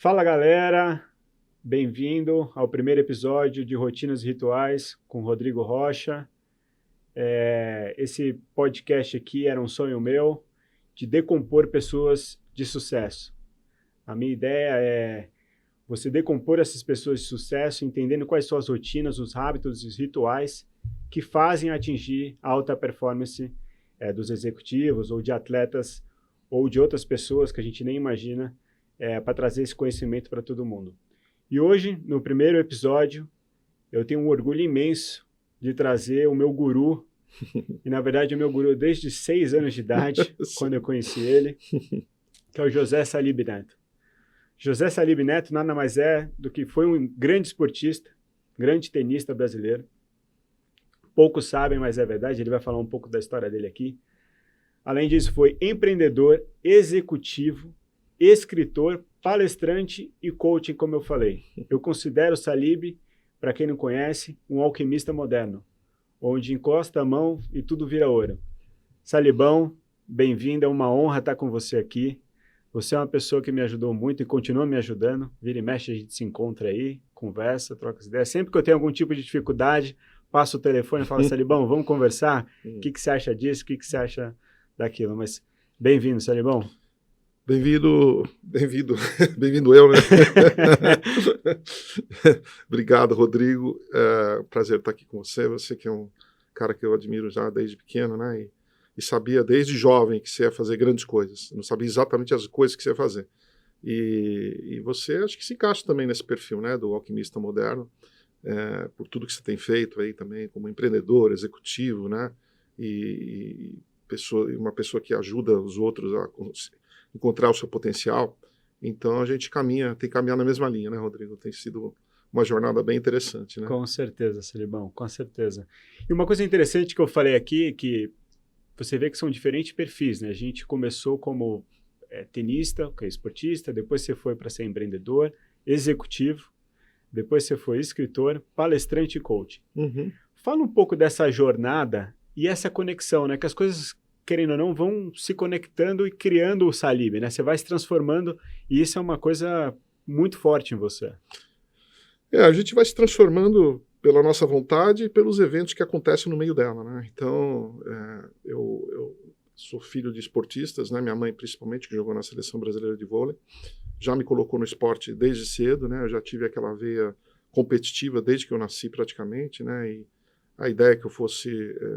Fala galera, bem-vindo ao primeiro episódio de Rotinas e Rituais com Rodrigo Rocha. Esse podcast aqui era um sonho meu de decompor pessoas de sucesso. A minha ideia é você decompor essas pessoas de sucesso, entendendo quais são as rotinas, os hábitos e os rituais que fazem atingir a alta performance dos executivos ou de atletas ou de outras pessoas que a gente nem imagina, para trazer esse conhecimento para todo mundo. E hoje, no primeiro episódio, eu tenho um orgulho imenso de trazer o meu guru, e na verdade o meu guru desde 6 anos de idade, quando eu conheci ele, que é o José Salib Neto. José Salib Neto nada mais é do que foi um grande esportista, grande tenista brasileiro. Poucos sabem, mas é verdade, ele vai falar um pouco da história dele aqui. Além disso, foi empreendedor, executivo, escritor, palestrante e coaching, como eu falei. Eu considero o Salib, para quem não conhece, um alquimista moderno, onde encosta a mão e tudo vira ouro. Salibão, bem-vindo, é uma honra estar com você aqui. Você é uma pessoa que me ajudou muito e continua me ajudando. Vira e mexe, a gente se encontra aí, conversa, troca as ideias. Sempre que eu tenho algum tipo de dificuldade, passo o telefone e falo, Salibão, vamos conversar? O que você acha disso? O que você acha daquilo? Mas bem-vindo, Salibão. Bem-vindo eu, né? Obrigado, Rodrigo. Prazer estar aqui com você. Você que é um cara que eu admiro já desde pequeno, né? E sabia desde jovem que você ia fazer grandes coisas. Não sabia exatamente as coisas que você ia fazer. E você acho que se encaixa também nesse perfil, né? Do alquimista moderno, por tudo que você tem feito aí também, como empreendedor, executivo, né? E uma pessoa que ajuda os outros a encontrar o seu potencial. Então a gente tem caminhado na mesma linha, né, Rodrigo? Tem sido uma jornada bem interessante, né? Com certeza, Salibão, com certeza. E uma coisa interessante que eu falei aqui, que você vê que são diferentes perfis, né? A gente começou como tenista, que é esportista, depois você foi para ser empreendedor, executivo, depois você foi escritor, palestrante e coach. Uhum. Fala um pouco dessa jornada e essa conexão, né? Que as coisas, querendo ou não, vão se conectando e criando o Salib, né? Você vai se transformando e isso é uma coisa muito forte em você. A gente vai se transformando pela nossa vontade e pelos eventos que acontecem no meio dela, né? Então, eu sou filho de esportistas, né? Minha mãe, principalmente, que jogou na Seleção Brasileira de Vôlei, já me colocou no esporte desde cedo, né? Eu já tive aquela veia competitiva desde que eu nasci, praticamente, né? E a ideia é que eu fosse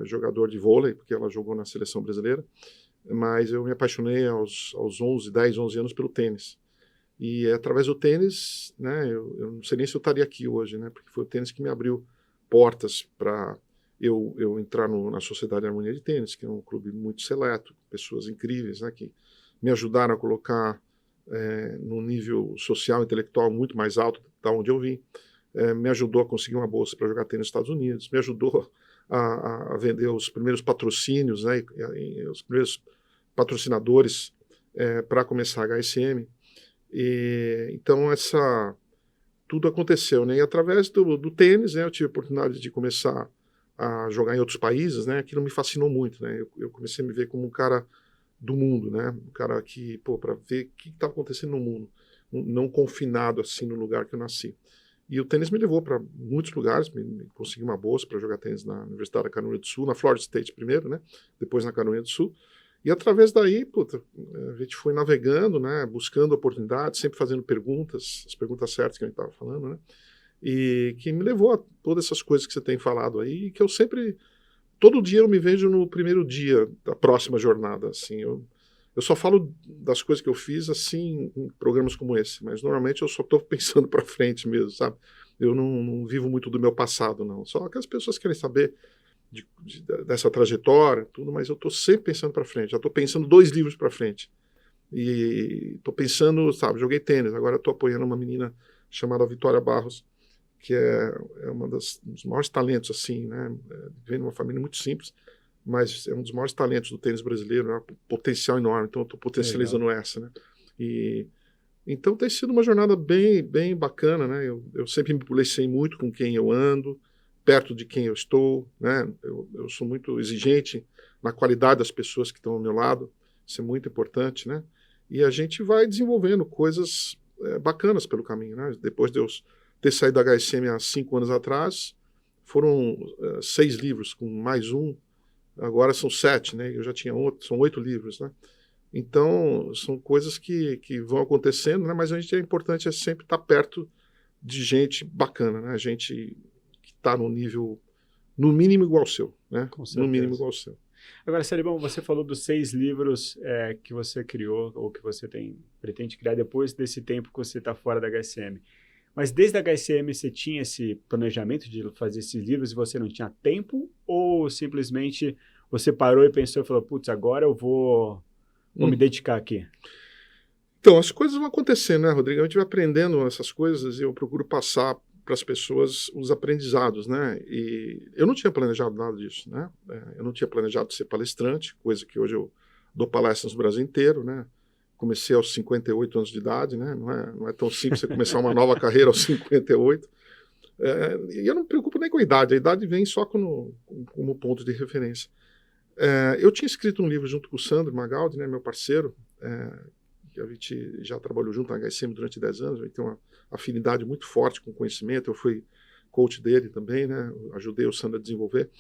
jogador de vôlei, porque ela jogou na Seleção Brasileira, mas eu me apaixonei aos 10, 11 anos pelo tênis. E através do tênis, né, eu não sei nem se eu estaria aqui hoje, né, porque foi o tênis que me abriu portas para eu entrar na Sociedade Harmonia de Tênis, que é um clube muito seleto, pessoas incríveis, né, que me ajudaram a colocar num nível social, intelectual muito mais alto da onde eu vim. Me ajudou a conseguir uma bolsa para jogar tênis nos Estados Unidos, me ajudou a vender os primeiros patrocínios, né, e os primeiros patrocinadores para começar a HSM. Então, tudo aconteceu, né? E através do tênis, né, eu tive a oportunidade de começar a jogar em outros países, né? Aquilo me fascinou muito, né? Eu comecei a me ver como um cara do mundo, né? Um cara que, para ver o que estava acontecendo no mundo, não confinado assim no lugar que eu nasci. E o tênis me levou para muitos lugares, consegui uma bolsa para jogar tênis na Universidade da Carolina do Sul, na Florida State primeiro, né? Depois na Carolina do Sul. E através daí, a gente foi navegando, né? Buscando oportunidades, sempre fazendo perguntas, as perguntas certas que a gente estava falando, né? E que me levou a todas essas coisas que você tem falado aí, e que eu sempre, todo dia eu me vejo no primeiro dia da próxima jornada, assim. Eu só falo das coisas que eu fiz, assim, em programas como esse, mas normalmente eu só estou pensando para frente mesmo, sabe? Eu não vivo muito do meu passado, não. Só que as pessoas querem saber dessa trajetória, tudo, mas eu estou sempre pensando para frente. Já estou pensando 2 livros para frente. E estou pensando, sabe, joguei tênis, agora estou apoiando uma menina chamada Vitória Barros, que é uma dos maiores talentos, assim, né? Vem de uma família muito simples, mas é um dos maiores talentos do tênis brasileiro, né? Um potencial enorme, então eu estou potencializando essa, né? Então tem sido uma jornada bem, bem bacana, né? Eu sempre me policiei muito com quem eu ando, perto de quem eu estou, né? Eu sou muito exigente na qualidade das pessoas que estão ao meu lado, isso é muito importante, né? E a gente vai desenvolvendo coisas bacanas pelo caminho, né? Depois de eu ter saído da HSM há 5 anos atrás, foram 6 livros, com mais um, agora são 7, né? Eu já tinha outro, são 8 livros, né? Então, são coisas que vão acontecendo, né? Mas é importante sempre estar perto de gente bacana, né? Gente que está no nível, no mínimo igual ao seu, né? Com certeza. No mínimo igual ao seu. Agora, Celibão, você falou dos 6 livros que você criou, ou que você pretende criar depois desse tempo que você está fora da HSM. Mas desde a HSM você tinha esse planejamento de fazer esses livros e você não tinha tempo? Ou simplesmente você parou e pensou e falou, putz, agora eu vou me dedicar aqui? Então, as coisas vão acontecendo, né, Rodrigo? A gente vai aprendendo essas coisas e eu procuro passar para as pessoas os aprendizados, né? E eu não tinha planejado nada disso, né? Eu não tinha planejado ser palestrante, coisa que hoje eu dou palestras no Brasil inteiro, né? Comecei aos 58 anos de idade, né? Não é tão simples você começar uma nova carreira aos 58. E eu não me preocupo nem com a idade vem só como ponto de referência. Eu tinha escrito um livro junto com o Sandro Magaldi, né, meu parceiro, que a gente já trabalhou junto na HSM durante 10 anos, a gente tem uma afinidade muito forte com conhecimento, eu fui coach dele também, né, ajudei o Sandro a desenvolver,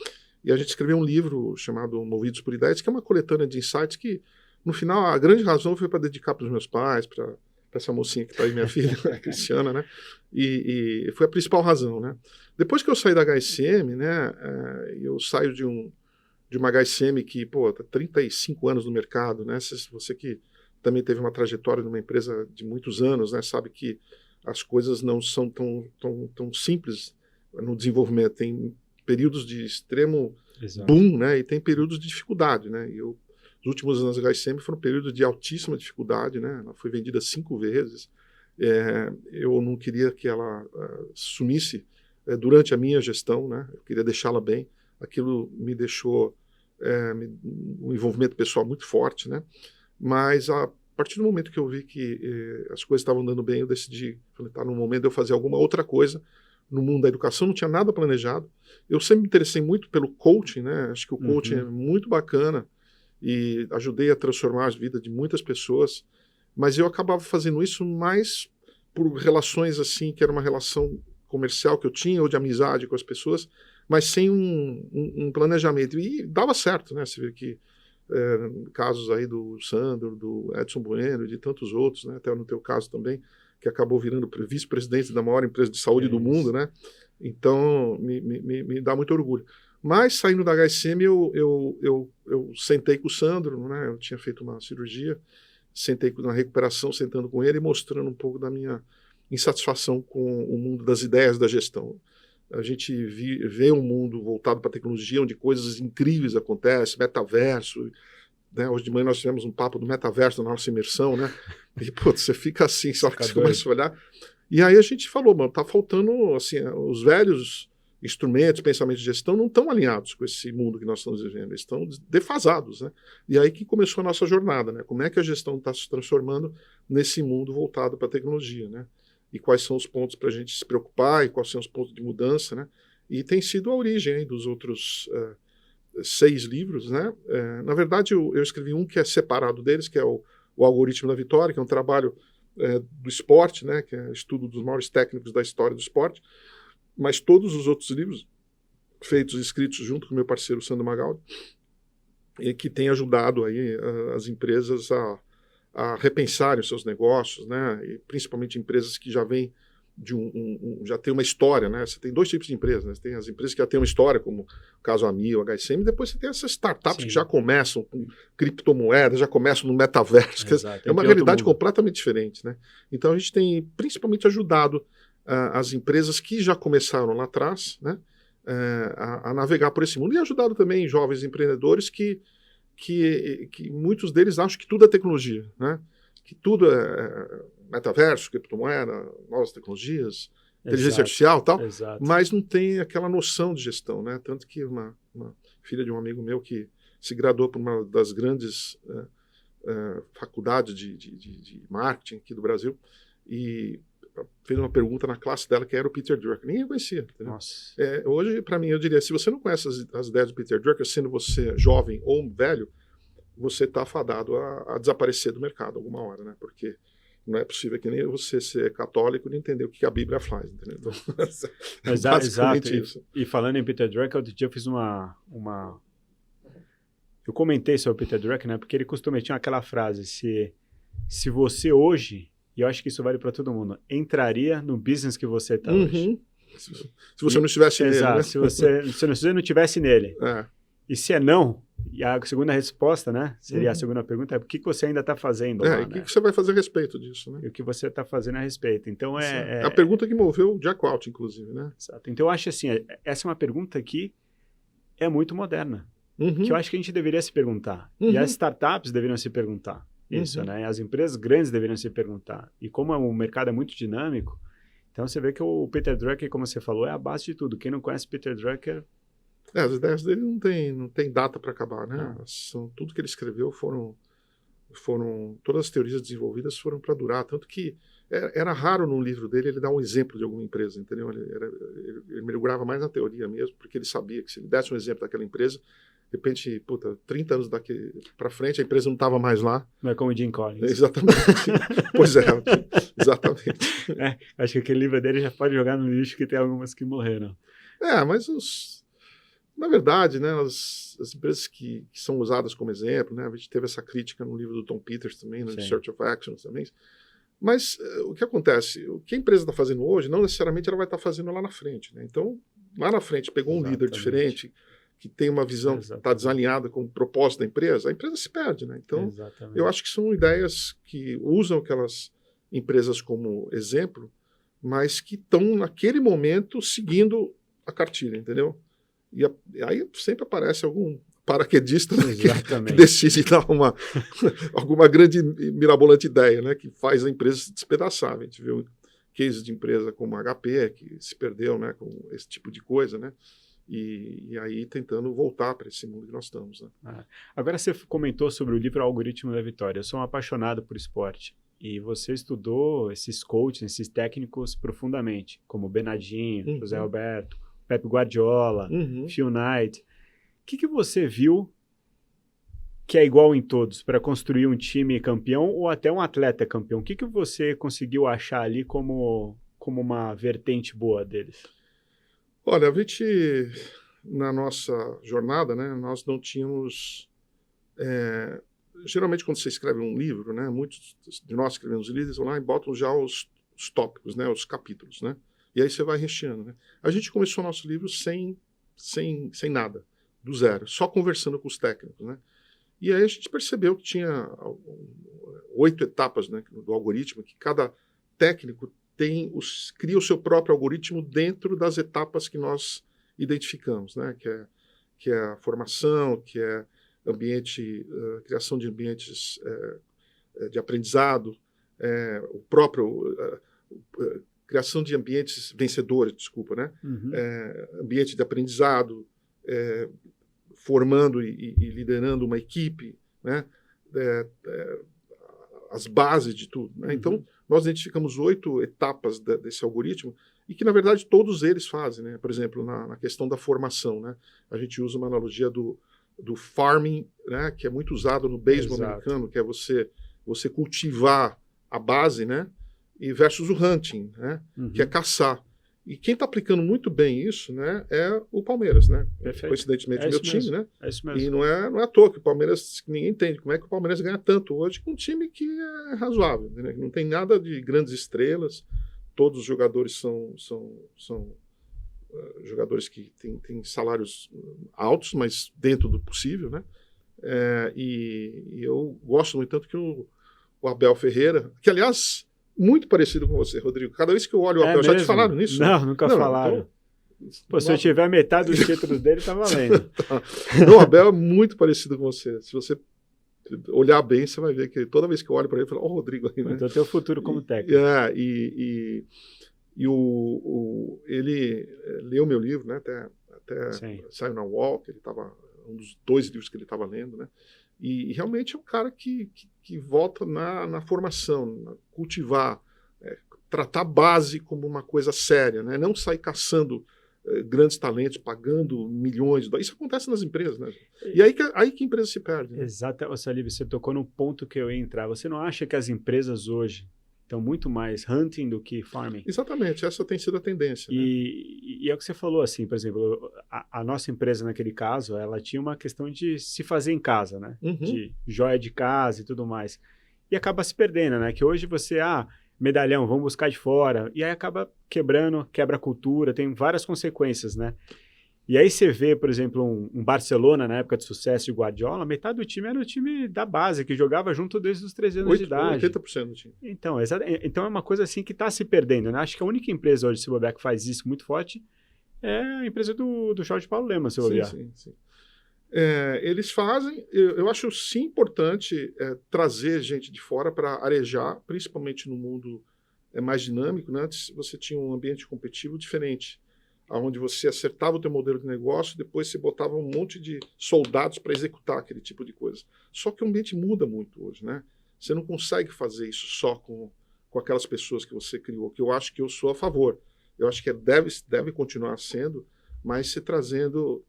e a gente escreveu um livro chamado Movidos por Ideias, que é uma coletânea de insights que, no final, a grande razão foi para dedicar para os meus pais, para essa mocinha que está aí, minha filha, a Cristiana, né, e foi a principal razão, né. Depois que eu saí da HSM, né, eu saio de uma HSM que, tá 35 anos no mercado, né, você que também teve uma trajetória numa empresa de muitos anos, né, sabe que as coisas não são tão simples no desenvolvimento. Tem períodos de extremo boom, né, e tem períodos de dificuldade, né. E os últimos anos da HSM foram períodos de altíssima dificuldade, né. Ela foi vendida 5 vezes. Eu não queria que ela sumisse durante a minha gestão, né. Eu queria deixá-la bem. Aquilo me deixou um envolvimento pessoal muito forte, né. Mas a partir do momento que eu vi que as coisas estavam dando bem, eu decidi, falei, tá no momento de eu fazer alguma outra coisa no mundo da educação, não tinha nada planejado. Eu sempre me interessei muito pelo coaching, né? Acho que o coaching é muito bacana e ajudei a transformar a vida de muitas pessoas, mas eu acabava fazendo isso mais por relações assim, que era uma relação comercial que eu tinha, ou de amizade com as pessoas, mas sem um planejamento. E dava certo, né? Você vê que casos aí do Sandro, do Edson Bueno e de tantos outros, né? Até no teu caso também, que acabou virando vice-presidente da maior empresa de saúde do mundo, né? Então, me dá muito orgulho. Mas, saindo da HSM, eu sentei com o Sandro, né? Eu tinha feito uma cirurgia, sentei na recuperação, sentando com ele e mostrando um pouco da minha insatisfação com o mundo das ideias da gestão. A gente vê um mundo voltado para a tecnologia, onde coisas incríveis acontecem, metaverso, né? Hoje de manhã nós tivemos um papo do metaverso na nossa imersão, né? E, você fica assim, só que você começa a olhar. E aí a gente falou, mano, tá faltando, assim, os velhos instrumentos, pensamentos de gestão não estão alinhados com esse mundo que nós estamos vivendo, eles estão defasados, né? E aí que começou a nossa jornada, né? Como é que a gestão está se transformando nesse mundo voltado para a tecnologia, né? E quais são os pontos para a gente se preocupar e quais são os pontos de mudança, né? E tem sido a origem aí dos outros 6 livros, né? Na verdade, eu escrevi um que é separado deles, que é o Algoritmo da Vitória, que é um trabalho do esporte, né? Que é estudo dos maiores técnicos da história do esporte, mas todos os outros livros feitos e escritos junto com meu parceiro Sandro Magaldi, e que tem ajudado aí as empresas a repensarem os seus negócios, né? E principalmente empresas que já vêm já tem uma história, né? Você tem 2 tipos de empresas, né? Você tem as empresas que já têm uma história, como o caso AMI, o HSM, e depois você tem essas startups que já começam com criptomoedas, já começam no metaverso. É uma realidade completamente diferente, né? Então a gente tem principalmente ajudado as empresas que já começaram lá atrás, né? A navegar por esse mundo, e ajudado também jovens empreendedores que muitos deles acham que tudo é tecnologia, né? Que tudo é metaverso, criptomoeda, novas tecnologias, inteligência artificial e tal, mas não tem aquela noção de gestão, né? Tanto que uma filha de um amigo meu que se graduou por uma das grandes faculdades de marketing aqui do Brasil e fez uma pergunta na classe dela que era o Peter Drucker. Ninguém conhecia. Hoje, para mim, eu diria, se você não conhece as ideias do Peter Drucker, sendo você jovem ou velho, você está fadado a desaparecer do mercado alguma hora, né? Porque Não é possível que nem você ser católico e não entender o que a Bíblia faz, entendeu? Então, Exato. Isso. E falando em Peter Drucker, outro dia eu fiz eu comentei sobre o Peter Drucker, né? Porque ele costuma tinha aquela frase, se você hoje, e eu acho que isso vale para todo mundo, entraria no business que você está hoje. Se você não estivesse nele, exato, né? se você não estivesse nele. É. E se é não, e a segunda resposta, né? Seria a segunda pergunta, é o que você ainda está fazendo lá, E o que você vai fazer a respeito disso, né? E o que você está fazendo a respeito. Então, é a pergunta que moveu o Jack Welch, inclusive, né? Exato. Então, eu acho assim, essa é uma pergunta que é muito moderna. Que eu acho que a gente deveria se perguntar. E as startups deveriam se perguntar isso, né? As empresas grandes deveriam se perguntar. E como o mercado é muito dinâmico, então você vê que o Peter Drucker, como você falou, é a base de tudo. Quem não conhece Peter Drucker... as ideias dele não tem data para acabar, né? Tudo que ele escreveu foram todas as teorias desenvolvidas foram para durar, tanto que era raro num livro dele ele dar um exemplo de alguma empresa, entendeu? Ele mergulhava mais na teoria mesmo, porque ele sabia que se ele desse um exemplo daquela empresa, de repente, 30 anos daqui para frente, a empresa não estava mais lá. Não é como o Jim Collins. Exatamente. Pois é, exatamente. Acho que aquele livro dele já pode jogar no lixo, que tem algumas que morreram. Mas na verdade, né, as empresas que são usadas como exemplo, né, a gente teve essa crítica no livro do Tom Peters também, no Search of Action também. Mas o que acontece? O que a empresa está fazendo hoje, não necessariamente ela vai estar fazendo lá na frente, né? Então, lá na frente, pegou um líder diferente, que tem uma visão que está desalinhada com o propósito da empresa, a empresa se perde, né? Então, eu acho que são ideias que usam aquelas empresas como exemplo, mas que estão, naquele momento, seguindo a cartilha, entendeu? E aí sempre aparece algum paraquedista, né, que decide dar alguma grande mirabolante ideia, né, que faz a empresa se despedaçar. A gente viu cases de empresa como a HP, que se perdeu, né, com esse tipo de coisa, né? E aí tentando voltar para esse mundo que nós estamos. Né? Agora você comentou sobre o livro Algoritmo da Vitória. Eu sou um apaixonado por esporte e você estudou esses coaches, esses técnicos profundamente, como Bernardinho, José Roberto, Pep Guardiola, Phil Knight. O que você viu que é igual em todos para construir um time campeão ou até um atleta campeão? O que você conseguiu achar ali como uma vertente boa deles? Olha, a gente, na nossa jornada, né, nós não tínhamos... geralmente, quando você escreve um livro, né, muitos de nós escrevemos livros, vão lá e botam já os tópicos, né, os capítulos, né? E aí você vai recheando, né? A gente começou nosso livro sem nada, do zero, só conversando com os técnicos, né? E aí a gente percebeu que tinha 8 etapas, né, do algoritmo, que cada técnico cria o seu próprio algoritmo dentro das etapas que nós identificamos, né? Que é a formação, que é criação de ambientes de aprendizado, o próprio criação de ambientes vencedores, desculpa, né? Ambiente de aprendizado, formando e liderando uma equipe, né? As bases de tudo, né? Então, nós identificamos 8 etapas desse algoritmo e que, na verdade, todos eles fazem, né? Por exemplo, na questão da formação, né? A gente usa uma analogia do farming, né? Que é muito usado no beisebol americano, que é você cultivar a base, né? E versus o hunting, né? Que é caçar. E quem está aplicando muito bem isso, né, é o Palmeiras, né? Perfeito. Coincidentemente, meu time, né? É isso mesmo. E não é à toa que o Palmeiras, ninguém entende como é que o Palmeiras ganha tanto hoje com um time que é razoável, né? Não tem nada de grandes estrelas, todos os jogadores são jogadores que têm salários altos, mas dentro do possível, né? E eu gosto muito tanto que o Abel Ferreira, que aliás... muito parecido com você, Rodrigo. Cada vez que eu olho o Abel, já te falaram nisso? Não, nunca falaram. Então, se eu tiver metade dos títulos dele, tá valendo. Não, o Abel é muito parecido com você. Se você olhar bem, você vai ver que toda vez que eu olho para ele, eu falo, o Rodrigo aí, né? Então tem o futuro como técnico. Ele leu meu livro, né? Até saiu na UOL, que ele estava um dos 2 livros que ele estava lendo, né? E realmente é um cara que volta na formação, cultivar, tratar a base como uma coisa séria, né? Não sair caçando grandes talentos, pagando milhões de dólares. Isso acontece nas empresas, né? E aí que a empresa se perde. Né? Exato, Salib, você tocou no ponto que eu ia entrar. Você não acha que as empresas hoje Então, muito mais hunting do que farming. Exatamente, essa tem sido a tendência. E é o que você falou, assim, por exemplo, a nossa empresa, naquele caso, ela tinha uma questão de se fazer em casa, né? Uhum. De joia de casa e tudo mais. E acaba se perdendo, né? Que hoje você, medalhão, vamos buscar de fora. E aí acaba quebrando, quebra a cultura, tem várias consequências, né? E aí você vê, por exemplo, um Barcelona, na época de sucesso de Guardiola, metade do time era o time da base, que jogava junto desde os 13 anos de idade. 80% do time. Então é uma coisa assim que está se perdendo, né? Acho que a única empresa hoje, se bobear, que faz isso muito forte é a empresa do Jorge Paulo Lema, se bobear. Sim. Eles fazem, eu acho sim importante trazer gente de fora para arejar, principalmente no mundo mais dinâmico, né? Antes você tinha um ambiente competitivo diferente, onde você acertava o teu modelo de negócio, depois você botava um monte de soldados para executar aquele tipo de coisa. Só que o ambiente muda muito hoje, né? Você não consegue fazer isso só com aquelas pessoas que você criou, que eu acho que eu sou a favor. Eu acho que deve continuar sendo, mas se trazendo,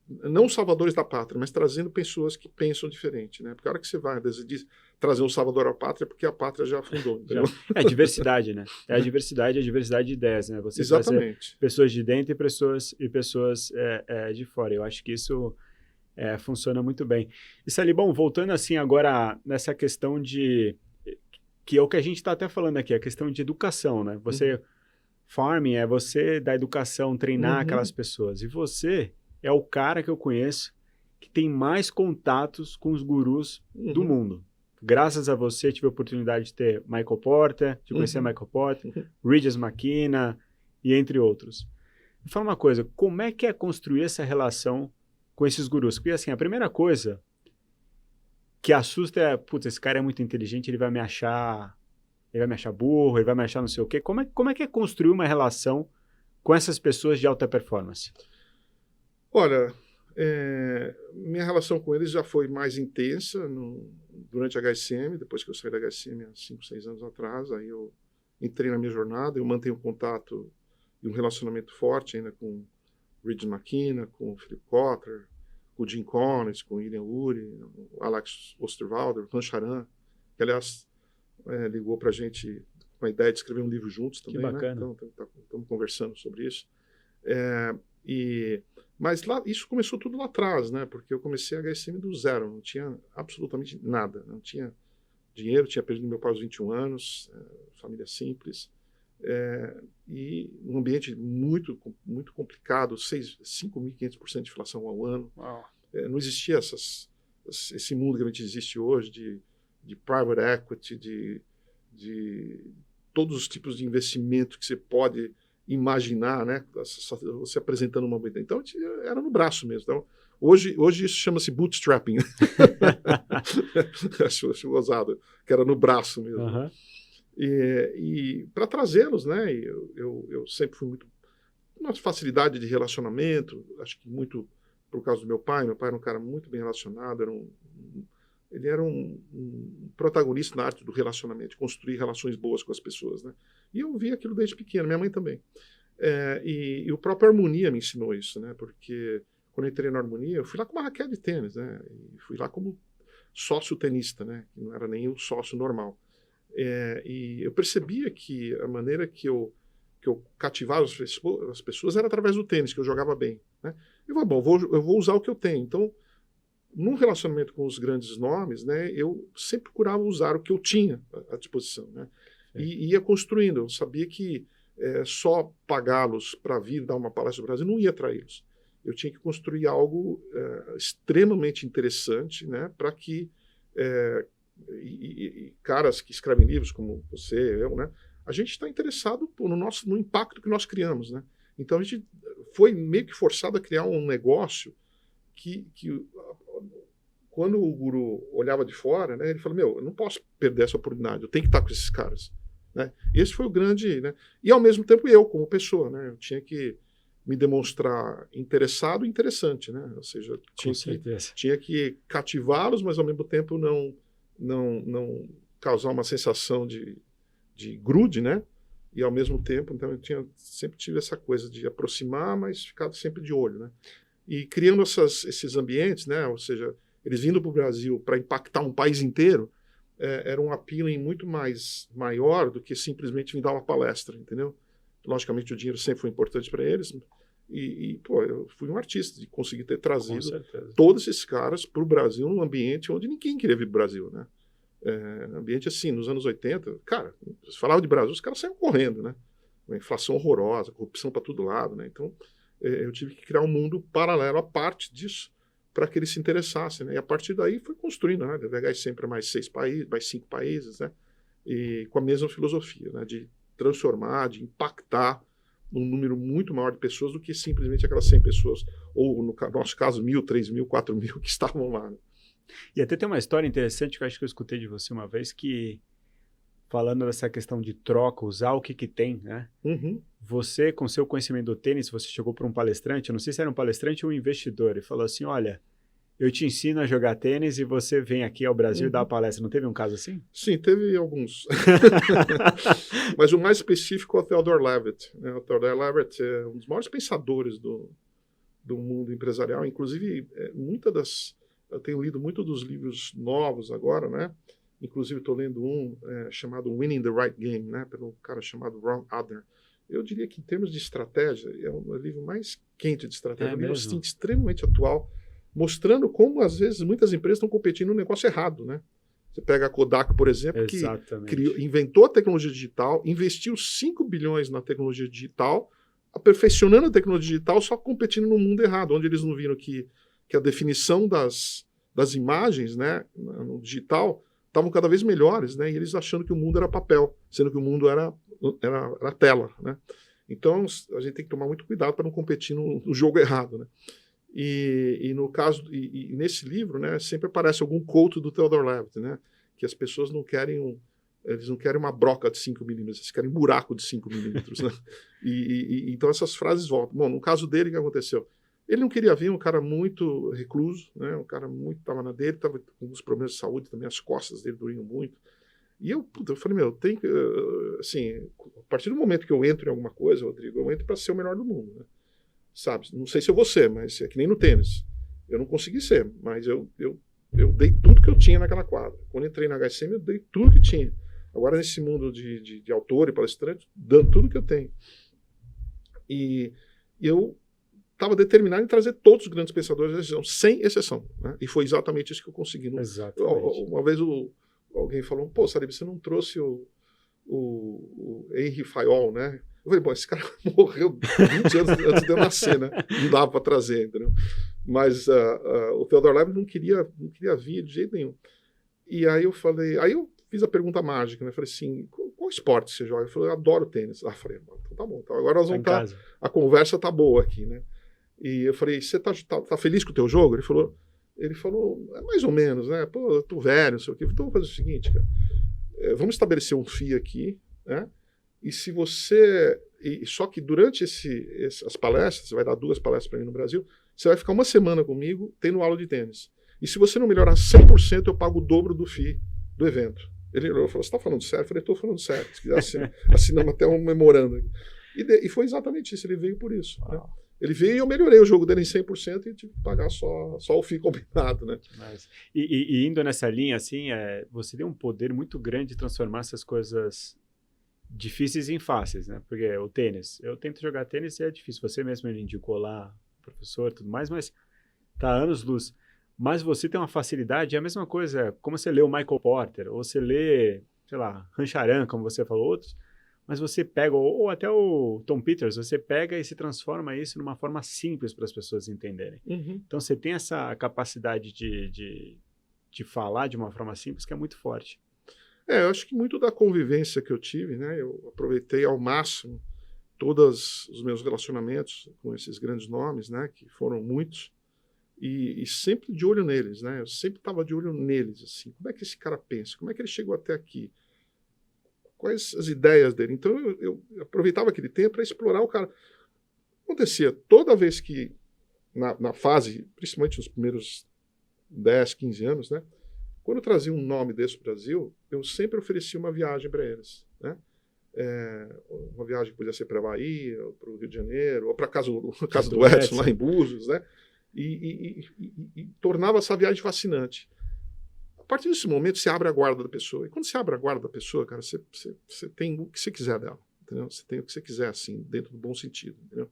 não salvadores da pátria, mas trazendo pessoas que pensam diferente, né? Porque a hora que você vai decidir trazer um salvador à pátria, é porque a pátria já afundou. Entendeu? É diversidade, né? É a diversidade de ideias, né? Você Exatamente. Pessoas de dentro e pessoas de fora. Eu acho que isso funciona muito bem. E Sally, bom, voltando assim agora nessa questão que é o que a gente está até falando aqui, a questão de educação, né? Farming é você dar educação, treinar aquelas pessoas. E você é o cara que eu conheço que tem mais contatos com os gurus do mundo. Graças a você, tive a oportunidade de ter Michael Porter, de conhecer Michael Porter, Regis McKenna e entre outros. Me fala uma coisa, como é que é construir essa relação com esses gurus? Porque assim, a primeira coisa que assusta é, putz, esse cara é muito inteligente, ele vai me achar burro, ele vai me achar não sei o quê. Como é que é construir uma relação com essas pessoas de alta performance? Olha, minha relação com eles já foi mais intensa durante a HSM, depois que eu saí da HSM há 5, 6 anos atrás. Aí eu entrei na minha jornada, eu mantenho contato e um relacionamento forte ainda com o Regis McKenna, com o Philip Kotler, com o Jim Collins, com o William Ury, o Alex Osterwalder, o Ran Charan, que aliás ligou para a gente com a ideia de escrever um livro juntos também. Que bacana. Né? Então estamos conversando sobre isso. Mas isso começou tudo lá atrás, né? Porque eu comecei a HSM do zero, não tinha absolutamente nada, não tinha dinheiro, tinha perdido meu pai aos 21 anos, família simples, e um ambiente muito, muito complicado, 5.500% de inflação ao ano. Não existia esse mundo que a gente existe hoje de private equity, de todos os tipos de investimento que você pode imaginar, né? Você apresentando uma boa ideia. Então, era no braço mesmo. Então, hoje isso chama-se bootstrapping. acho gozado, que era no braço mesmo. E para trazê-los, né? Eu sempre fui uma facilidade de relacionamento, acho que muito por causa do meu pai. Meu pai era um cara muito bem relacionado, ele era um protagonista na arte do relacionamento, de construir relações boas com as pessoas, né? E eu vi aquilo desde pequeno, minha mãe também. E o próprio Harmonia me ensinou isso, né? Porque quando eu entrei na Harmonia, eu fui lá com uma raquete de tênis, né? E fui lá como sócio tenista, né? Que não era nem o sócio normal. E eu percebia que a maneira que eu cativava as pessoas era através do tênis, que eu jogava bem, né? Eu falei, bom, eu vou usar o que eu tenho. Então, num relacionamento com os grandes nomes, né, eu sempre procurava usar o que eu tinha à disposição, né? E ia construindo. Eu sabia que só pagá-los para vir dar uma palestra no Brasil não ia atraí-los. Eu tinha que construir algo extremamente interessante, né, para que caras que escrevem livros como você, eu, né, a gente está interessado no impacto que nós criamos, né? Então a gente foi meio que forçado a criar um negócio que quando o guru olhava de fora, né, ele falou, eu não posso perder essa oportunidade, eu tenho que estar com esses caras, né? Esse foi o grande, né? E ao mesmo tempo eu, como pessoa, né, eu tinha que me demonstrar interessado e interessante, né? Ou seja, tinha que cativá-los, mas ao mesmo tempo não causar uma sensação de grude, né? E ao mesmo tempo, então sempre tive essa coisa de aproximar, mas ficar sempre de olho, né? E criando esses ambientes, né? Ou seja, eles vindo para o Brasil para impactar um país inteiro, era um appealing muito mais maior do que simplesmente me dar uma palestra, entendeu? Logicamente o dinheiro sempre foi importante para eles, pô, eu fui um artista de conseguir ter trazido todos esses caras para o Brasil num ambiente onde ninguém queria vir para o Brasil, né? Ambiente assim, nos anos 80, cara, se falava de Brasil, os caras saíam correndo, né? Uma inflação horrorosa, corrupção para todo lado, né? Então, eu tive que criar um mundo paralelo à parte disso para que eles se interessassem, né? E a partir daí foi construindo, né? A VHS para mais 6 países, mais 5 países, né? E com a mesma filosofia, né? De transformar, de impactar um número muito maior de pessoas do que simplesmente aquelas 100 pessoas, ou no nosso caso, 1.000, 3.000, 4.000 que estavam lá, né? E até tem uma história interessante que eu acho que eu escutei de você uma vez, que falando dessa questão de troca, usar o que tem, né? Uhum. Você, com seu conhecimento do tênis, você chegou para um palestrante, eu não sei se era um palestrante ou um investidor, e falou assim, olha, eu te ensino a jogar tênis e você vem aqui ao Brasil e dá a palestra. Não teve um caso assim? Sim, teve alguns. Mas o mais específico é o Theodore Levitt, né? O Theodore Levitt é um dos maiores pensadores do mundo empresarial. Inclusive, eu tenho lido muito dos livros novos agora, né? Inclusive, estou lendo um chamado Winning the Right Game, né? Pelo cara chamado Ron Adler. Eu diria que, em termos de estratégia, é o livro mais quente de estratégia. É um livro assim, extremamente atual, mostrando como, às vezes, muitas empresas estão competindo no negócio errado, né? Você pega a Kodak, por exemplo, que inventou a tecnologia digital, investiu 5 bilhões na tecnologia digital, aperfeiçoando a tecnologia digital, só competindo no mundo errado, onde eles não viram que a definição das imagens, né, no digital estavam cada vez melhores, né? E eles achando que o mundo era papel, sendo que o mundo era tela, né? Então, a gente tem que tomar muito cuidado para não competir no jogo errado, né? E no caso, nesse livro, né, sempre aparece algum quote do Theodore Levitt, né, que as pessoas não querem eles não querem uma broca de 5 milímetros, eles querem um buraco de 5 milímetros, né? Então essas frases voltam. Bom, no caso dele, o que aconteceu? Ele não queria vir, um cara muito recluso, né, um cara muito, estava na dele, estava com alguns problemas de saúde também, as costas dele doíam muito. E eu falei, tem que, assim, a partir do momento que eu entro em alguma coisa, Rodrigo, eu entro para ser o melhor do mundo, né? Sabe, não sei se eu vou ser, mas é que nem no tênis. Eu não consegui ser, mas eu dei tudo que eu tinha naquela quadra. Quando entrei na HSM, eu dei tudo que tinha. Agora, nesse mundo de autor e palestrante, dando tudo que eu tenho. E eu estava determinado em trazer todos os grandes pensadores da região, sem exceção, né? E foi exatamente isso que eu consegui. Uma vez alguém falou, pô, Sarib, você não trouxe o Henry Fayol, né? Eu falei, bom, esse cara morreu 20 anos antes de eu nascer, né? Não dava para trazer, entendeu? Mas o Theodore Levitt não queria vir de jeito nenhum. E aí eu fiz a pergunta mágica, né? Eu falei assim, qual esporte você joga? Ele falou, eu adoro tênis. Falei, então tá bom, então agora nós vamos estar, a conversa tá boa aqui, né? E eu falei, você tá feliz com o teu jogo? Ele falou, é mais ou menos, né? Pô, eu tô velho, não sei o quê. Então vamos fazer o seguinte, cara, vamos estabelecer um FII aqui, né? E se você... só que durante as palestras, você vai dar 2 palestras para mim no Brasil, você vai ficar uma semana comigo tendo aula de tênis. E se você não melhorar 100%, eu pago o dobro do FII do evento. Ele olhou e falou, você está falando sério? Eu falei, estou falando sério. Assinamos até um memorando. E foi exatamente isso, ele veio por isso. Né? Ele veio e eu melhorei o jogo dele em 100% e tive que pagar só o FII combinado. Né? E indo nessa linha, assim, você tem um poder muito grande de transformar essas coisas difíceis em fáceis, né? Porque o tênis, eu tento jogar tênis e é difícil. Você mesmo me indicou lá, professor e tudo mais, mas tá anos-luz. Mas você tem uma facilidade, é a mesma coisa, como você lê o Michael Porter, ou você lê, sei lá, Rancharan, como você falou, outros, mas você pega, ou até o Tom Peters, você pega e se transforma isso numa forma simples para as pessoas entenderem. Uhum. Então você tem essa capacidade de falar de uma forma simples que é muito forte. Eu acho que muito da convivência que eu tive, né? Eu aproveitei ao máximo todos os meus relacionamentos com esses grandes nomes, né? Que foram muitos, e sempre de olho neles, né? Eu sempre estava de olho neles, assim. Como é que esse cara pensa? Como é que ele chegou até aqui? Quais as ideias dele? Então eu aproveitava aquele tempo para explorar o cara. Acontecia toda vez que, na fase, principalmente nos primeiros 10, 15 anos, né? Quando eu trazia um nome desse para o Brasil, eu sempre oferecia uma viagem para eles, né? Uma viagem que podia ser para a Bahia, ou para o Rio de Janeiro, ou para a casa do Edson, lá em Búzios, né? E tornava essa viagem fascinante. partir desse momento, você abre a guarda da pessoa. E quando você abre a guarda da pessoa, cara, você tem o que você quiser dela, entendeu? Você tem o que você quiser, assim, dentro do bom sentido, entendeu?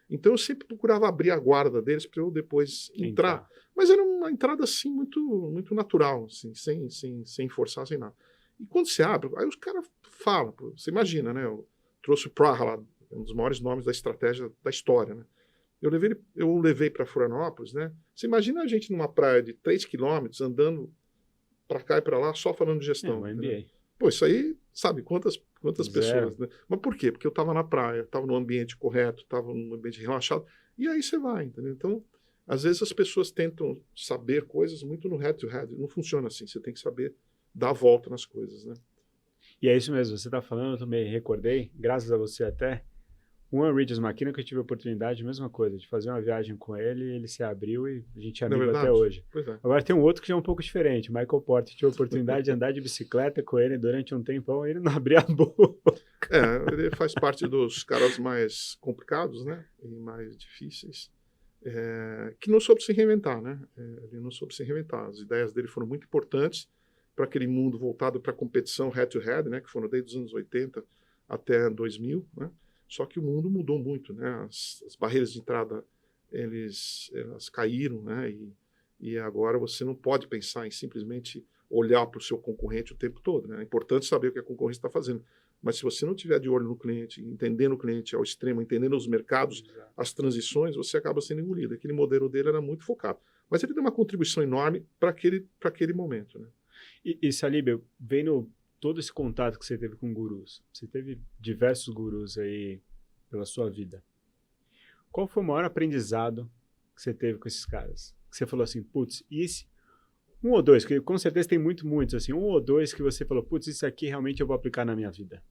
Então, eu sempre procurava abrir a guarda deles para eu depois entrar. Mas era uma entrada, assim, muito, muito natural, assim, sem forçar, sem nada. E quando você abre, aí os caras falam, pô, você imagina, né? Eu trouxe o Praha lá, um dos maiores nomes da estratégia da história, né? Eu levei para Florianópolis, né? Você imagina a gente numa praia de 3 quilômetros, andando para cá e para lá, só falando de gestão. É, MBA. Pô, isso aí, sabe, quantas Zero. pessoas, né? Mas por quê? Porque eu estava na praia, estava no ambiente correto, estava num ambiente relaxado, e aí você vai, entendeu? Então, às vezes as pessoas tentam saber coisas muito no head-to-head, não funciona assim, você tem que saber dar a volta nas coisas, né? E é isso mesmo, você está falando, eu também recordei, graças a você até, o One Regis McKinnon, que eu tive a oportunidade, mesma coisa, de fazer uma viagem com ele, ele se abriu e a gente é amigo até hoje. Pois é. Agora tem um outro que já é um pouco diferente, o Michael Porter, tive a oportunidade de andar de bicicleta com ele durante um tempão, ele não abria a boca. Ele faz parte dos caras mais complicados, né, e mais difíceis, que não soube se reinventar, né, ele não soube se reinventar, as ideias dele foram muito importantes para aquele mundo voltado para a competição head-to-head, né, que foram desde os anos 80 até 2000, né. Só que o mundo mudou muito, né? As barreiras de entrada elas caíram, né? E agora você não pode pensar em simplesmente olhar para o seu concorrente o tempo todo, né? É importante saber o que a concorrência está fazendo, mas se você não tiver de olho no cliente, entendendo o cliente ao extremo, entendendo os mercados, as transições, você acaba sendo engolido. Aquele modelo dele era muito focado, mas ele deu uma contribuição enorme para aquele momento, né? E Salib, vendo todo esse contato que você teve com gurus, você teve diversos gurus aí pela sua vida. Qual foi o maior aprendizado que você teve com esses caras? Que você falou assim, putz, um ou dois, que com certeza tem muitos, assim, um ou dois que você falou, putz, isso aqui realmente eu vou aplicar na minha vida.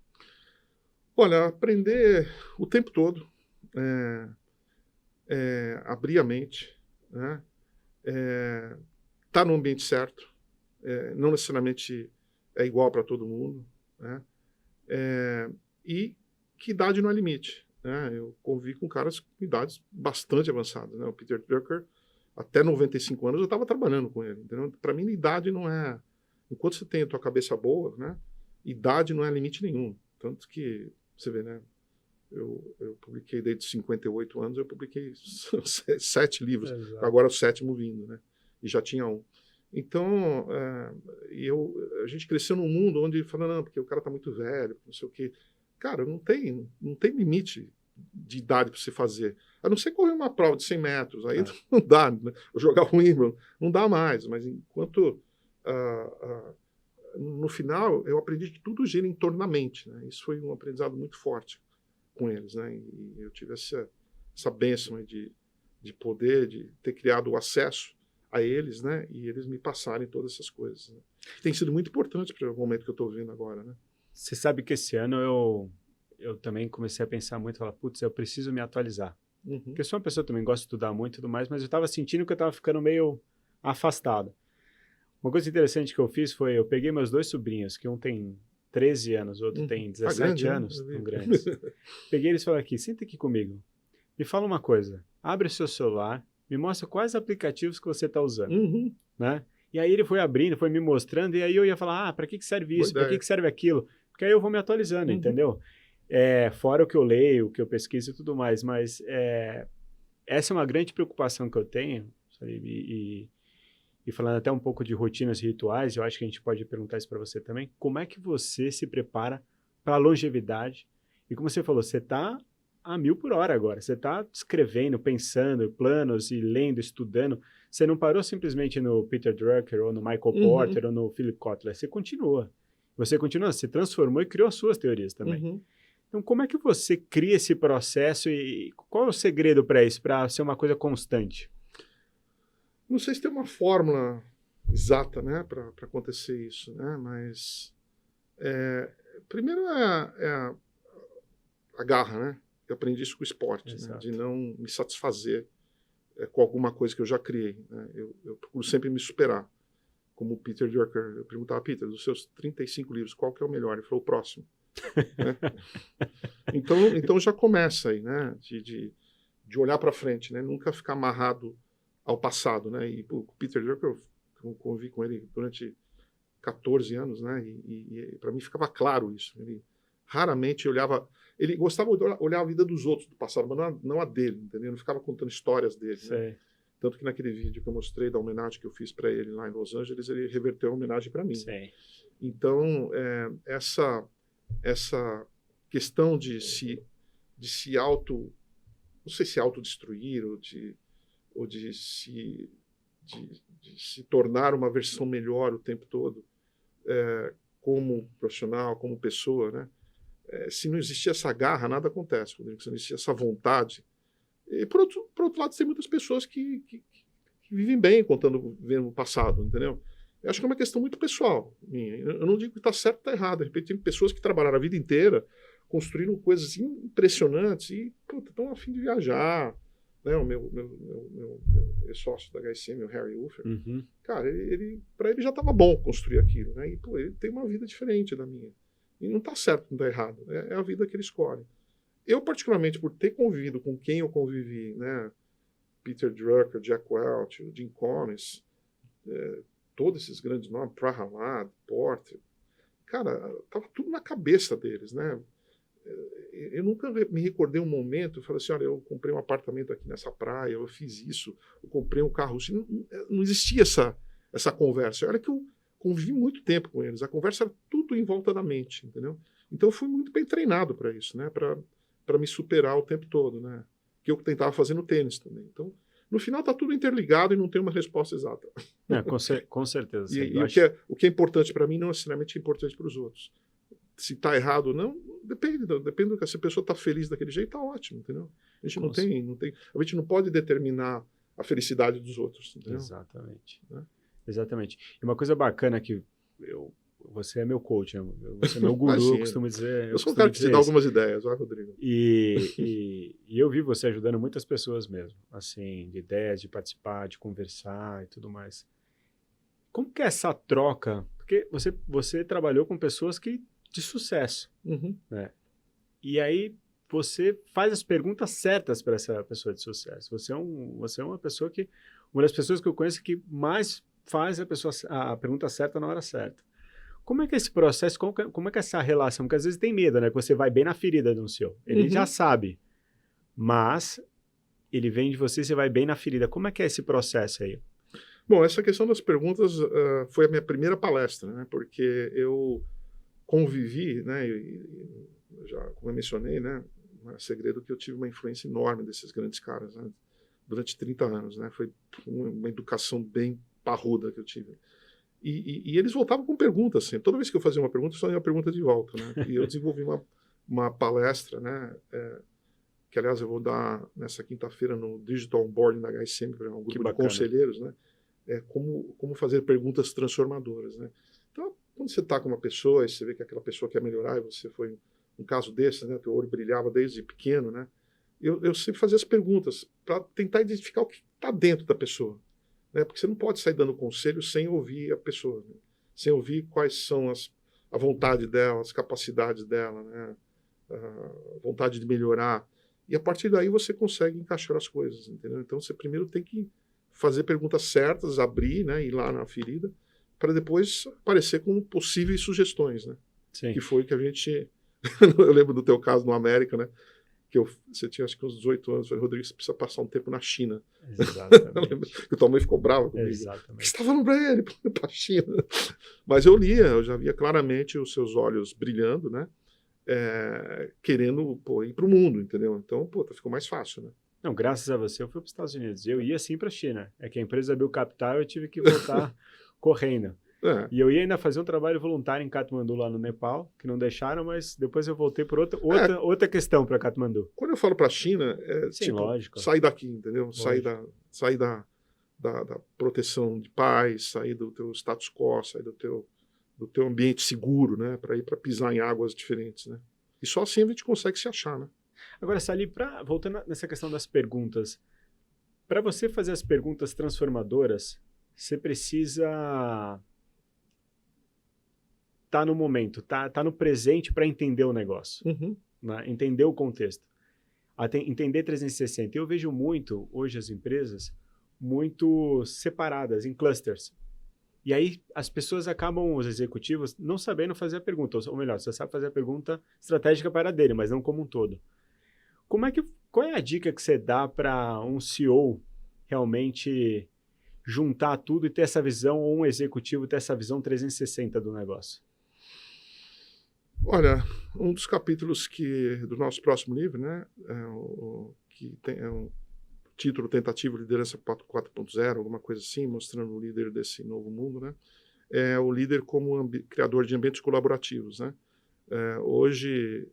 Olha, aprender o tempo todo, abrir a mente, né? Tá no ambiente certo, não necessariamente é igual para todo mundo, né? E que idade não é limite, né? Eu convivi com caras com idades bastante avançadas, né? O Peter Drucker, até 95 anos eu estava trabalhando com ele, entendeu? Para mim, idade não é... Enquanto você tem a tua cabeça boa, né? Idade não é limite nenhum. Tanto que, você vê, né? Eu publiquei desde 58 anos, eu publiquei 7 livros, Exato. agora o 7º vindo, né? E já tinha um. Então, a gente cresceu num mundo onde fala, não, porque o cara está muito velho, não sei o quê. Cara, não tem limite de idade para você fazer. A não ser correr uma prova de 100 metros, aí não dá. Né? Jogar o Wimbledon, não dá mais. Mas enquanto, no final, eu aprendi que tudo gira em torno da mente. Né? Isso foi um aprendizado muito forte com eles. Né? E eu tive essa bênção de poder, de ter criado o acesso a eles, né? E eles me passarem todas essas coisas. Né? Tem sido muito importante para o momento que eu estou vivendo agora, né? Você sabe que esse ano eu também comecei a pensar muito, falar, putz, eu preciso me atualizar. Uhum. Porque eu sou uma pessoa que também gosta de estudar muito e tudo mais, mas eu estava sentindo que eu estava ficando meio afastado. Uma coisa interessante que eu fiz foi, eu peguei meus 2 sobrinhos, que um tem 13 anos, o outro tem 17 grande, anos, né? tão grandes. Peguei eles e falei aqui, senta aqui comigo. Me fala uma coisa, abre o seu celular, me mostra quais aplicativos que você está usando, Uhum. né? E aí ele foi abrindo, foi me mostrando, e aí eu ia falar, para que serve isso, para que serve aquilo? Porque aí eu vou me atualizando, entendeu? Fora o que eu leio, o que eu pesquiso e tudo mais, mas essa é uma grande preocupação que eu tenho, sabe? E falando até um pouco de rotinas e rituais, eu acho que a gente pode perguntar isso para você também, como é que você se prepara para a longevidade? E como você falou, você está a 1000 por hora agora. Você está escrevendo, pensando, planos e lendo, estudando. Você não parou simplesmente no Peter Drucker ou no Michael Porter ou no Philip Kotler. Você continua. Você continua, se transformou e criou as suas teorias também. Uhum. Então, como é que você cria esse processo e qual é o segredo para isso, para ser uma coisa constante? Não sei se tem uma fórmula exata, né, para acontecer isso, né, mas primeiro é a garra, né? Eu aprendi isso com o esporte, né? De não me satisfazer com alguma coisa que eu já criei. Né? Eu procuro sempre me superar. Como o Peter Drucker, eu perguntava, Peter, dos seus 35 livros, qual que é o melhor? Ele falou, o próximo. Né? Então já começa aí, né? De olhar para frente, né? Nunca ficar amarrado ao passado. Né? E o Peter Drucker, eu convivi com ele durante 14 anos, né? E para mim ficava claro isso. Ele raramente olhava... Ele gostava de olhar a vida dos outros do passado, mas não a dele, entendeu? Não ficava contando histórias dele, né? Tanto que naquele vídeo que eu mostrei da homenagem que eu fiz para ele lá em Los Angeles, ele reverteu a homenagem para mim. Sim. Então, essa questão de se não sei se autodestruir ou de se tornar uma versão melhor o tempo todo, como profissional, como pessoa, né? Se não existir essa garra, nada acontece, Rodrigo. Se não existir essa vontade. E, por outro lado, tem muitas pessoas que vivem bem vendo o passado, entendeu? Eu acho que é uma questão muito pessoal minha. Eu não digo que está certo ou está errado. De repente, tem pessoas que trabalharam a vida inteira construindo coisas impressionantes e estão a fim de viajar. Né? O meu ex-sócio da HSM, o Harry Uffer, cara, para ele já estava bom construir aquilo. Né? E ele tem uma vida diferente da minha. E não está certo, não está errado. É a vida que ele escolhe. Eu, particularmente, por ter convivido com quem eu convivi, né? Peter Drucker, Jack Welch, Jim Collins, todos esses grandes nomes, Prahalad, Porter, cara, estava tudo na cabeça deles, né? Eu nunca me recordei um momento, eu falei assim, olha, eu comprei um apartamento aqui nessa praia, eu fiz isso, eu comprei um carro, assim, não existia essa conversa. Olha que eu convivi muito tempo com eles, a conversa era tudo em volta da mente, entendeu? Então eu fui muito bem treinado para isso, né? Para me superar o tempo todo, né? Que eu tentava fazer no tênis também. Então, no final está tudo interligado e não tem uma resposta exata. Com certeza. E o que é importante para mim não é necessariamente importante para os outros. Se está errado ou não, depende do que se a pessoa está feliz daquele jeito, está ótimo, entendeu? A gente a gente não pode determinar a felicidade dos outros, entendeu? Exatamente. Né? Exatamente. E uma coisa bacana que você é meu coach, né? Você é meu guru, eu costumo dizer. Eu sou um cara que te dá algumas ideias, ó, Rodrigo. E eu vi você ajudando muitas pessoas mesmo, assim, de ideias, de participar, de conversar e tudo mais. Como que é essa troca? Porque você trabalhou com pessoas de sucesso, né? E aí você faz as perguntas certas para essa pessoa de sucesso. Você é uma das pessoas que eu conheço que mais faz a pergunta certa na hora certa. Como é que é esse processo, como é que é essa relação? Porque às vezes tem medo, né? Que você vai bem na ferida do seu. Ele já sabe, mas ele vem de você e você vai bem na ferida. Como é que é esse processo aí? Bom, essa questão das perguntas foi a minha primeira palestra, né? Porque eu convivi, né? Como eu mencionei, né? Não é segredo que eu tive uma influência enorme desses grandes caras, né? Durante 30 anos, né? Foi uma educação bem parruda que eu tive. E eles voltavam com perguntas, assim. Toda vez que eu fazia uma pergunta, eu fazia uma pergunta de volta, né? E eu desenvolvi uma palestra, né? Que, aliás, eu vou dar nessa quinta-feira no Digital Onboarding da HSM, para um grupo de conselheiros, né? Como fazer perguntas transformadoras, né? Então, quando você está com uma pessoa e você vê que aquela pessoa quer melhorar e você foi um caso desse, né? Teu olho brilhava desde pequeno, né? Eu sempre fazia as perguntas para tentar identificar o que está dentro da pessoa. Né? Porque você não pode sair dando conselho sem ouvir a pessoa, né? Sem ouvir quais são a vontade dela, as capacidades dela, né? A vontade de melhorar. E a partir daí você consegue encaixar as coisas, entendeu? Então você primeiro tem que fazer perguntas certas, abrir, né? Ir lá na ferida, para depois aparecer com possíveis sugestões, né? Sim. Que foi que a gente... Eu lembro do teu caso no América, né? Que você tinha acho que uns 18 anos, eu falei, Rodrigo, você precisa passar um tempo na China. Exatamente. Que tua mãe ficou brava comigo. Exatamente. Você está falando para ele, para a China. Mas eu já via claramente os seus olhos brilhando, né? Querendo ir para o mundo, entendeu? Então, ficou mais fácil, né? Não, graças a você eu fui para os Estados Unidos. Eu ia sim para a China. É que a empresa abriu capital e eu tive que voltar correndo. E eu ia ainda fazer um trabalho voluntário em Katmandu, lá no Nepal, que não deixaram, mas depois eu voltei por outra questão para Katmandu. Quando eu falo para a China, sim, lógico. Sair daqui, entendeu? Sair da proteção de paz, sair do teu status quo, sair do teu ambiente seguro, né? Para ir para pisar em águas diferentes, né? E só assim a gente consegue se achar, né? Agora, Sali, voltando nessa questão das perguntas, para você fazer as perguntas transformadoras, você precisa tá no momento, tá no presente para entender o negócio, né? Entender o contexto, entender 360. Eu vejo muito, hoje, as empresas muito separadas, em clusters. E aí as pessoas acabam, os executivos, não sabendo fazer a pergunta. Ou melhor, você sabe fazer a pergunta estratégica para a dele, mas não como um todo. Qual é a dica que você dá para um CEO realmente juntar tudo e ter essa visão, ou um executivo ter essa visão 360 do negócio? Olha, um dos capítulos do nosso próximo livro, né, que tem um título Tentativa de Liderança 4.0, alguma coisa assim, mostrando o líder desse novo mundo, né, é o líder como criador de ambientes colaborativos, né. Hoje,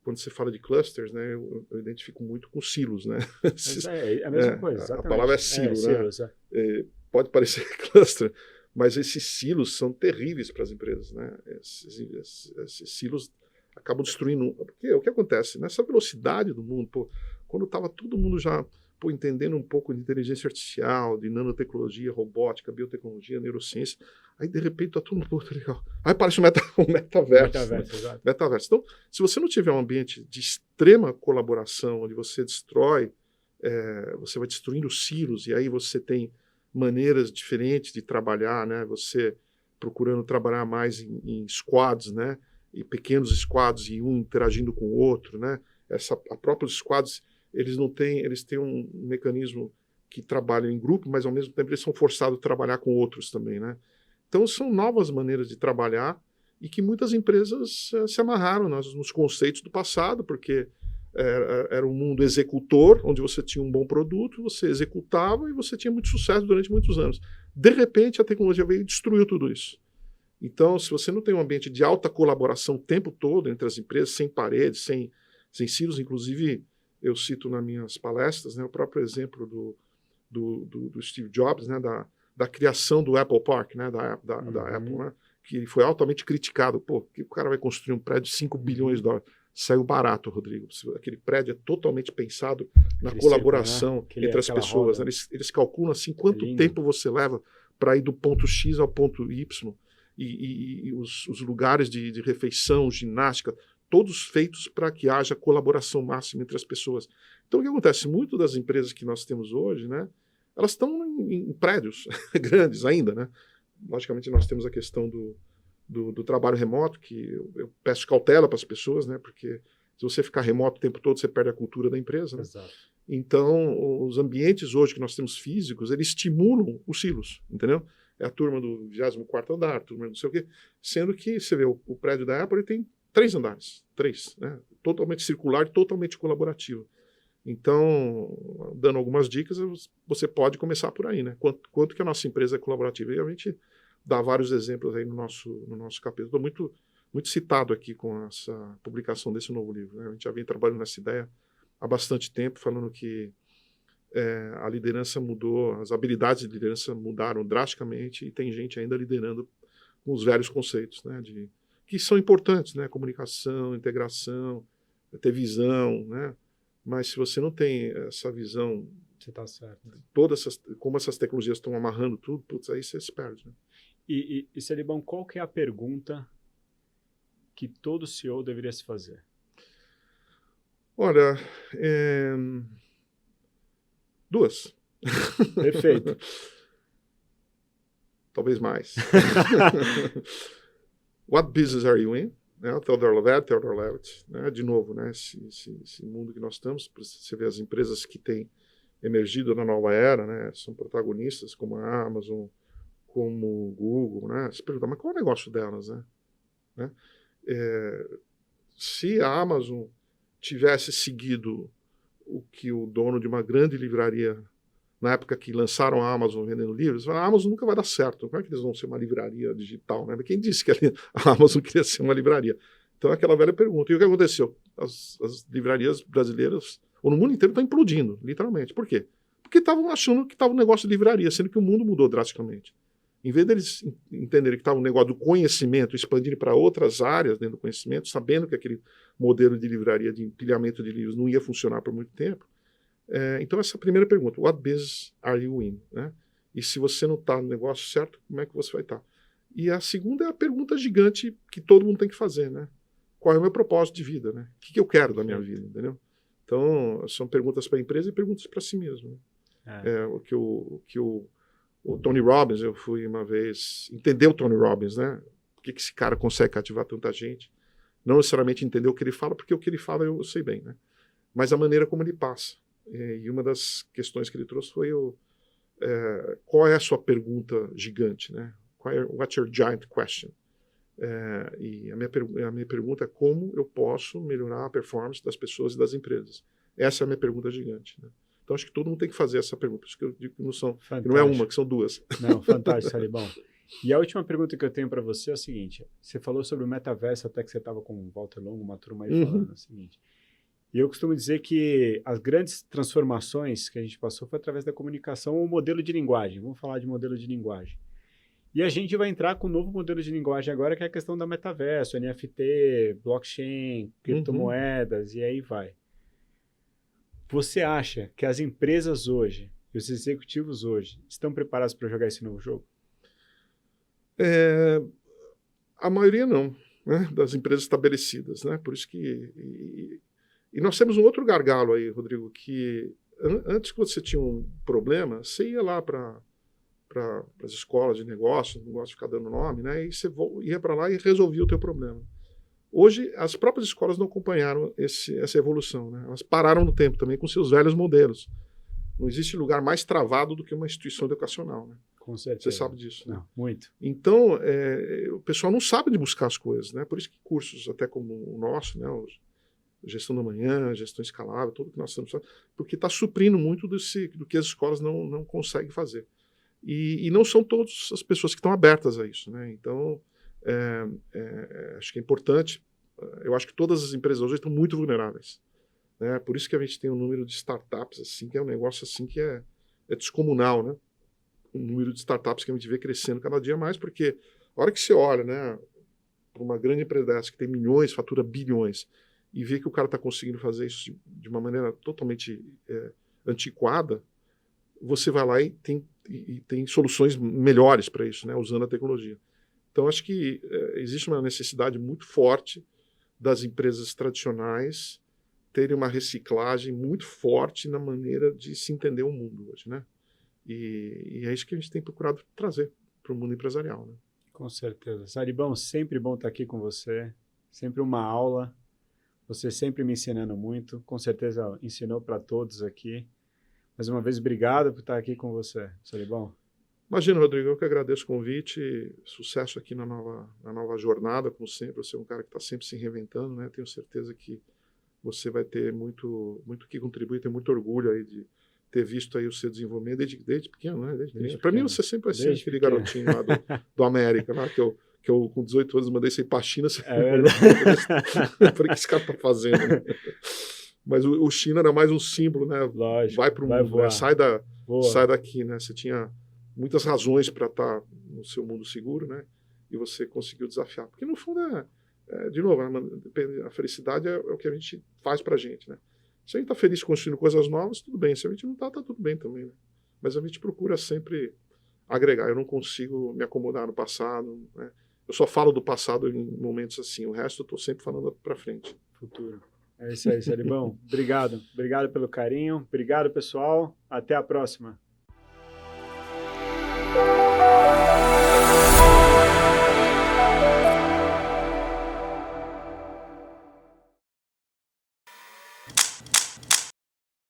quando você fala de clusters, né, eu identifico muito com silos, né. Mas é a mesma coisa, exatamente. A palavra é silo, né. Silos, Pode parecer cluster, mas esses silos são terríveis para as empresas, né? Esses silos acabam destruindo. Porque o que acontece? Nessa velocidade do mundo, quando estava todo mundo já entendendo um pouco de inteligência artificial, de nanotecnologia, robótica, biotecnologia, neurociência, aí de repente está todo mundo, tá legal. Aí parece um metaverso. Exato. Metaverso. Então, se você não tiver um ambiente de extrema colaboração, onde você destrói, você vai destruindo os silos, e aí você tem maneiras diferentes de trabalhar, né? Você procurando trabalhar mais em squads, né? E pequenos squads e um interagindo com o outro, né? A próprios squads, eles têm um mecanismo que trabalha em grupo, mas ao mesmo tempo eles são forçados a trabalhar com outros também, né? Então são novas maneiras de trabalhar e que muitas empresas se amarraram nos conceitos do passado, porque era um mundo executor, onde você tinha um bom produto, você executava e você tinha muito sucesso durante muitos anos. De repente, a tecnologia veio e destruiu tudo isso. Então, se você não tem um ambiente de alta colaboração o tempo todo entre as empresas, sem paredes, sem silos, inclusive eu cito nas minhas palestras, né, o próprio exemplo do Steve Jobs, né, da criação do Apple Park, né, da Apple, né, que foi altamente criticado. Que o cara vai construir um prédio de 5 bilhões de dólares? Saiu barato, Rodrigo. Aquele prédio é totalmente pensado na colaboração entre as pessoas. Né? Eles calculam assim quanto tempo você leva para ir do ponto X ao ponto Y. E os lugares de refeição, ginástica, todos feitos para que haja colaboração máxima entre as pessoas. Então, o que acontece? Muito das empresas que nós temos hoje, né, elas estão em prédios grandes ainda. Né? Logicamente, nós temos a questão do trabalho remoto, que eu peço cautela para as pessoas, né? Porque se você ficar remoto o tempo todo, você perde a cultura da empresa. Né? Exato. Então, os ambientes hoje que nós temos físicos, eles estimulam os silos, entendeu? É a turma do 24º andar, a turma não sei o quê, sendo que, você vê, o prédio da Apple ele tem 3 andares, né? Totalmente circular e totalmente colaborativo. Então, dando algumas dicas, você pode começar por aí, né? Quanto que a nossa empresa é colaborativa? E a gente dá vários exemplos aí no nosso capítulo. Estou muito citado aqui com essa publicação desse novo livro. Né? A gente já vem trabalhando nessa ideia há bastante tempo, falando que a liderança mudou, as habilidades de liderança mudaram drasticamente e tem gente ainda liderando com os velhos conceitos, né? Que são importantes, né? Comunicação, integração, ter visão, né? Mas se você não tem essa visão, você está certo. Como essas tecnologias estão amarrando tudo, aí você se perde. Né? E Celibão, qual que é a pergunta que todo CEO deveria se fazer? Olha, 2. Perfeito. Talvez mais. What business are you in? Né? Theodore Levitt, né? De novo, né? Esse mundo que nós estamos, você vê as empresas que têm emergido na nova era, né? São protagonistas como a Amazon, como o Google, né? Você pergunta, mas qual é o negócio delas, né? Se a Amazon tivesse seguido o que o dono de uma grande livraria, na época que lançaram a Amazon vendendo livros, a Amazon nunca vai dar certo. Como é que eles vão ser uma livraria digital? Né? Quem disse que a Amazon queria ser uma livraria? Então, é aquela velha pergunta. E o que aconteceu? As livrarias brasileiras, ou no mundo inteiro, estão implodindo, literalmente. Por quê? Porque estavam achando que estava um negócio de livraria, sendo que o mundo mudou drasticamente. Em vez deles entenderem que estava um negócio do conhecimento, expandirem para outras áreas dentro do conhecimento, sabendo que aquele modelo de livraria, de empilhamento de livros, não ia funcionar por muito tempo. Então, essa é a primeira pergunta. What business are you in? Né? E se você não está no negócio certo, como é que você vai estar? E a segunda é a pergunta gigante que todo mundo tem que fazer. Né? Qual é o meu propósito de vida? Né? O que eu quero da minha vida? Entendeu? Então, são perguntas para a empresa e perguntas para si mesmo. Né? O que o Tony Robbins, eu fui uma vez entender o Tony Robbins, né? Por que esse cara consegue cativar tanta gente? Não necessariamente entender o que ele fala, porque o que ele fala eu sei bem, né? Mas a maneira como ele passa. E uma das questões que ele trouxe foi qual é a sua pergunta gigante, né? What's your giant question? E a minha pergunta é como eu posso melhorar a performance das pessoas e das empresas. Essa é a minha pergunta gigante, né? Então acho que todo mundo tem que fazer essa pergunta. Por isso que eu digo que não é uma, que são duas. Não, fantástico, Salibão. E a última pergunta que eu tenho para você é a seguinte. Você falou sobre o metaverso, até que você estava com o Walter Longo, uma turma aí falando o seguinte. E eu costumo dizer que as grandes transformações que a gente passou foi através da comunicação ou modelo de linguagem. Vamos falar de modelo de linguagem. E a gente vai entrar com um novo modelo de linguagem agora, que é a questão da metaverso, NFT, blockchain, criptomoedas, e aí vai. Você acha que as empresas hoje, e os executivos hoje, estão preparados para jogar esse novo jogo? A maioria não, né, das empresas estabelecidas, né? Por isso que... E nós temos um outro gargalo aí, Rodrigo, que antes que você tinha um problema, você ia lá para as escolas de negócio, não gosto de ficar dando nome, né? E você ia para lá e resolvia o teu problema. Hoje, as próprias escolas não acompanharam essa evolução, né? Elas pararam no tempo também com seus velhos modelos. Não existe lugar mais travado do que uma instituição educacional, né? Com certeza. Você sabe disso. Não, né? muito. Então, o pessoal não sabe de buscar as coisas, né? Por isso que cursos, até como o nosso, né? Gestão da manhã, gestão escalável, tudo que nós estamos fazendo, porque está suprindo muito do que as escolas não conseguem fazer. E não são todas as pessoas que estão abertas a isso, né? Então, acho que é importante. Eu acho que todas as empresas hoje estão muito vulneráveis, né? Por isso que a gente tem um número de startups assim, que é um negócio assim que é descomunal, né? Um número de startups que a gente vê crescendo cada dia mais, porque a hora que você olha, né, para uma grande empresa dessa que tem milhões, fatura bilhões, e vê que o cara está conseguindo fazer isso de uma maneira totalmente antiquada, você vai lá e tem soluções melhores para isso, né, usando a tecnologia. Então, acho que existe uma necessidade muito forte das empresas tradicionais terem uma reciclagem muito forte na maneira de se entender o mundo hoje, né? E é isso que a gente tem procurado trazer para o mundo empresarial, né? Com certeza. Salibão, sempre bom estar aqui com você, sempre uma aula, você sempre me ensinando muito, com certeza ensinou para todos aqui. Mais uma vez, obrigado por estar aqui com você, Salibão. Imagina, Rodrigo, eu que agradeço o convite, sucesso aqui na nova jornada, como sempre. Você é um cara que está sempre se reinventando, né? Tenho certeza que você vai ter muito que contribuir, ter muito orgulho aí de ter visto aí o seu desenvolvimento desde pequeno, né? Para mim, você sempre vai ser aquele garotinho lá do América, lá, que eu com 18 anos mandei você ir para a China. Você falei, o que esse cara está fazendo, né? Mas o China era mais um símbolo, né? Lógico, vai para o mundo, né? Sai daqui, né? Você tinha muitas razões para estar no seu mundo seguro, né? E você conseguiu desafiar. Porque, no fundo, de novo, a felicidade é o que a gente faz para a gente, né? Se a gente está feliz construindo coisas novas, tudo bem. Se a gente não está tudo bem também, né? Mas a gente procura sempre agregar. Eu não consigo me acomodar no passado, né? Eu só falo do passado em momentos assim. O resto eu estou sempre falando para frente. Futuro. É isso aí, Salibão. Obrigado. Obrigado pelo carinho. Obrigado, pessoal. Até a próxima.